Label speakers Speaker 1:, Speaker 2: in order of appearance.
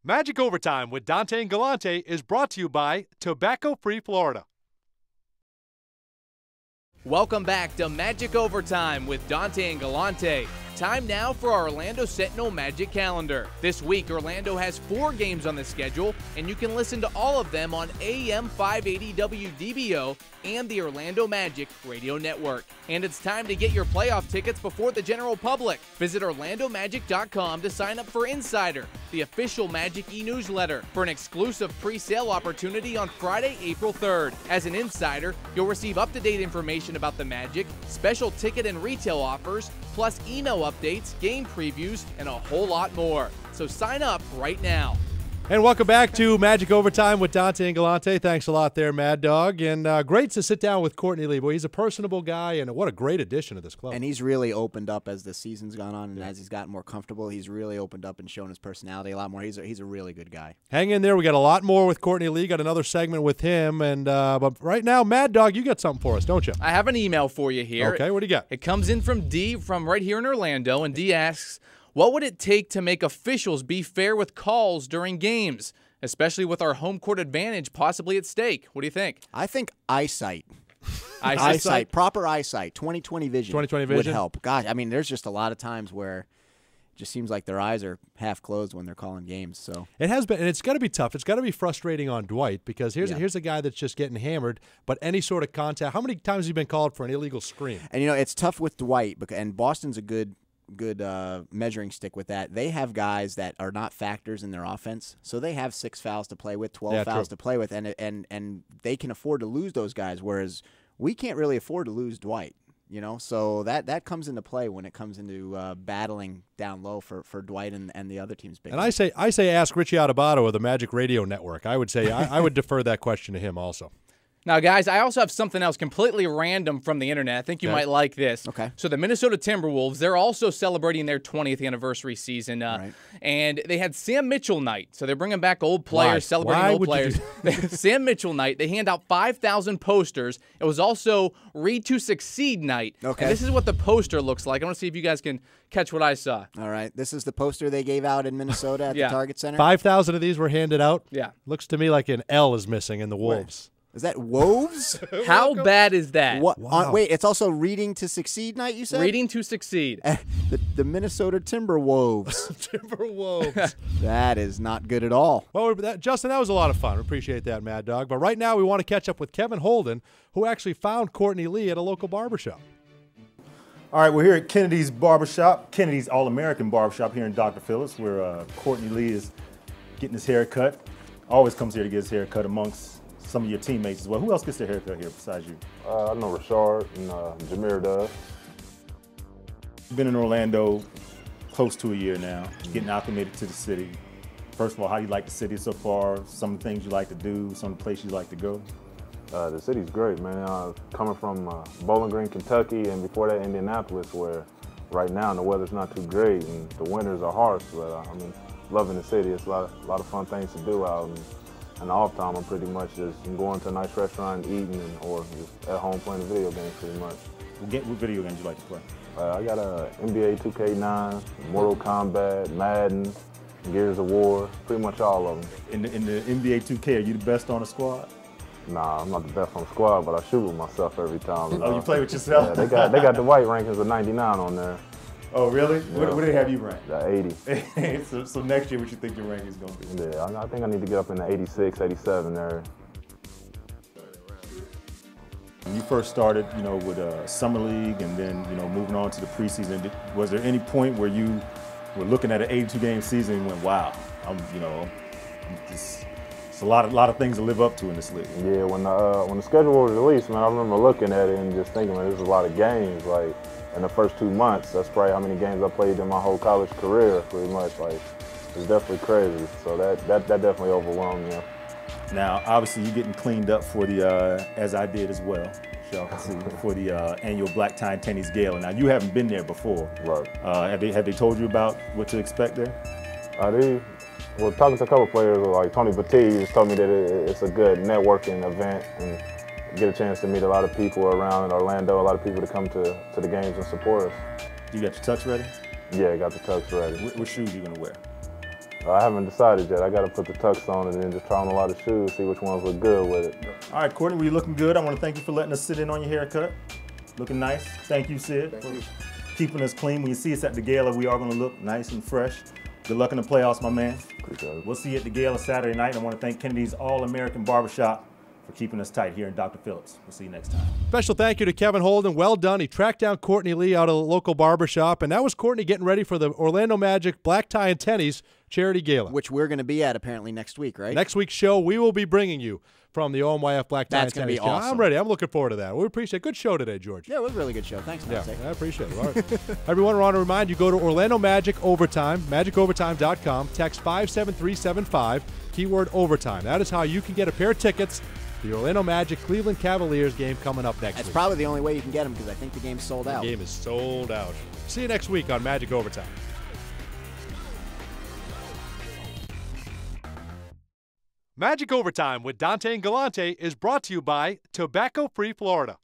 Speaker 1: Magic Overtime with Dante Galante is brought to you by Tobacco Free Florida.
Speaker 2: Welcome back to Magic Overtime with Dante and Galante. Time now for our Orlando Sentinel Magic calendar. This week, Orlando has 4 games on the schedule, and you can listen to all of them on AM 580 WDBO and the Orlando Magic Radio Network. And it's time to get your playoff tickets before the general public. Visit OrlandoMagic.com to sign up for Insider, the official Magic e-newsletter, for an exclusive pre-sale opportunity on Friday, April 3rd. As an Insider, you'll receive up-to-date information about the Magic, special ticket and retail offers, plus email updates, game previews, and a whole lot more. So sign up right now.
Speaker 1: And welcome back to Magic Overtime with Dante and Galante. Thanks a lot there, Mad Dog. And great to sit down with Courtney Lee. Boy, he's a personable guy, and what a great addition to this club.
Speaker 3: And he's really opened up as the season's gone on, and as he's gotten more comfortable, he's really opened up and shown his personality a lot more. He's a really good guy.
Speaker 1: Hang in there. We got a lot more with Courtney Lee. Got another segment with him. And but right now, Mad Dog, you got something for us, don't you?
Speaker 2: I have an email for you here.
Speaker 1: Okay, what do you got?
Speaker 2: It comes in from D from right here in Orlando, and D asks, what would it take to make officials be fair with calls during games, especially with our home court advantage possibly at stake? What do you think?
Speaker 3: I think eyesight.
Speaker 2: Eyesight?
Speaker 3: Proper eyesight, 20/20 vision.
Speaker 1: 20/20 vision
Speaker 3: would help. Gosh, I mean, there's just a lot of times where it just seems like their eyes are half closed when they're calling games. So
Speaker 1: it has been, and it's got to be tough. It's got to be frustrating on Dwight because here's a guy that's just getting hammered. But any sort of contact, how many times have you been called for an illegal screen?
Speaker 3: And it's tough with Dwight, and Boston's a good measuring stick with that. They have guys that are not factors in their offense, so they have 6 fouls to play with, 12 fouls to play with, and they can afford to lose those guys, whereas we can't really afford to lose Dwight. So that comes into play when it comes into battling down low for Dwight and the other team's big.
Speaker 1: And I say ask Richie Adubato of the Magic Radio Network. I would say I would defer that question to him also.
Speaker 2: Now, guys, I also have something else completely random from the internet. I think you might like this.
Speaker 3: Okay.
Speaker 2: So the Minnesota Timberwolves, they're also celebrating their 20th anniversary season, and they had Sam Mitchell night. So they're bringing back old players, celebrating old players. Sam Mitchell night. They hand out 5,000 posters. It was also Read to Succeed night.
Speaker 3: Okay.
Speaker 2: And this is what the poster looks like. I want to see if you guys can catch what I saw.
Speaker 3: All right. This is the poster they gave out in Minnesota at the Target Center.
Speaker 1: 5,000 of these were handed out.
Speaker 2: Yeah.
Speaker 1: Looks to me like an L is missing in the Wolves.
Speaker 3: Is that Wolves?
Speaker 2: How bad is that?
Speaker 3: What?
Speaker 1: Wow.
Speaker 3: Wait, it's also Reading to Succeed night, you said?
Speaker 2: Reading to Succeed.
Speaker 3: The Minnesota Timberwolves.
Speaker 1: Timberwolves.
Speaker 3: That is not good at all.
Speaker 1: Well, Justin, that was a lot of fun. We appreciate that, Mad Dog. But right now we want to catch up with Kevin Holden, who actually found Courtney Lee at a local barbershop.
Speaker 4: All right, we're here at Kennedy's Barbershop, Kennedy's All-American Barbershop here in Dr. Phillips, where Courtney Lee is getting his hair cut. Always comes here to get his hair cut amongst some of your teammates as well. Who else gets their haircut here besides you?
Speaker 5: I know Rashard and Jameer does.
Speaker 4: You've been in Orlando close to a year now, getting acclimated to the city. First of all, how do you like the city so far? Some things you like to do, some places you like to go?
Speaker 5: The city's great, man. Coming from Bowling Green, Kentucky, and before that Indianapolis, where right now the weather's not too great and the winters are harsh, but loving the city. It's a lot of fun things to do out. And the off time, I'm pretty much just going to a nice restaurant, eating, or just at home playing video games pretty much.
Speaker 4: What video games you like to play?
Speaker 5: I got a NBA 2K9, Mortal Kombat, Madden, Gears of War, pretty much all of them.
Speaker 4: In the NBA 2K, are you the best on the squad?
Speaker 5: Nah, I'm not the best on the squad, but I shoot with myself every time.
Speaker 4: Oh, you play with yourself?
Speaker 5: Yeah, they got the white rankings of 99 on there.
Speaker 4: Oh, really?
Speaker 5: Yeah.
Speaker 4: What do they have you ranked?
Speaker 5: 80.
Speaker 4: so next year, what you think your ranking is going to be?
Speaker 5: Yeah, I think I need to get up in the 86, 87 there.
Speaker 4: When you first started, with Summer League and then, moving on to the preseason, was there any point where you were looking at an 82-game season and went, wow, it's a lot of things to live up to in this league?
Speaker 5: Yeah, when the schedule was released, man, I remember looking at it and just thinking, man, this is a lot of games. Like, in the first 2 months, that's probably how many games I played in my whole college career, pretty much. Like, it's definitely crazy. So that definitely overwhelmed me.
Speaker 4: Now, obviously, you're getting cleaned up for the, as I did as well, y'all can see, for the annual Black Tie and Tennies Gala. Now, you haven't been there before.
Speaker 5: Right.
Speaker 4: Have they told you about what to expect there?
Speaker 5: Well, talking to a couple players, like Tony Batiste, just told me that it's a good networking event and get a chance to meet a lot of people around in Orlando, a lot of people to come to the games and support us.
Speaker 4: You got your tux ready?
Speaker 5: Yeah, I got the tux ready.
Speaker 4: What shoes are you going to wear?
Speaker 5: I haven't decided yet. I got to put the tux on and then just try on a lot of shoes, see which ones look good with it.
Speaker 4: All right, Courtney, we're looking good. I want to thank you for letting us sit in on your haircut. Looking nice. Thank you, Sid, for keeping us clean. When you see us at the gala, we are going to look nice and fresh. Good luck in the playoffs, my man.
Speaker 5: Appreciate it.
Speaker 4: We'll see you at the gala Saturday night. I want to thank Kennedy's All-American Barbershop for keeping us tight here in Dr. Phillips. We'll see you next time.
Speaker 1: Special thank you to Kevin Holden. Well done. He tracked down Courtney Lee out of the local barbershop, and that was Courtney getting ready for the Orlando Magic Black Tie and Tennies Charity Gala.
Speaker 3: Which we're going to be at apparently next week, right?
Speaker 1: Next week's show, we will be bringing you from the OMYF Black Tie and
Speaker 3: That's going
Speaker 1: Tennies.
Speaker 3: to be awesome.
Speaker 1: I'm ready. I'm looking forward to that. We appreciate it. Good show today, George.
Speaker 3: Yeah, it was a really good show. Thanks, Dante.
Speaker 1: Yeah, I appreciate it. All right. Everyone, I want to remind you, go to Orlando Magic Overtime, magicovertime.com, text 57375, keyword overtime. That is how you can get a pair of tickets to the Orlando Magic Cleveland Cavaliers game coming up next
Speaker 3: That's
Speaker 1: week.
Speaker 3: probably the only way you can get them because I think the game's sold out.
Speaker 1: The game is sold out. See you next week on Magic Overtime. Magic Overtime with Dante and Galante is brought to you by Tobacco Free Florida.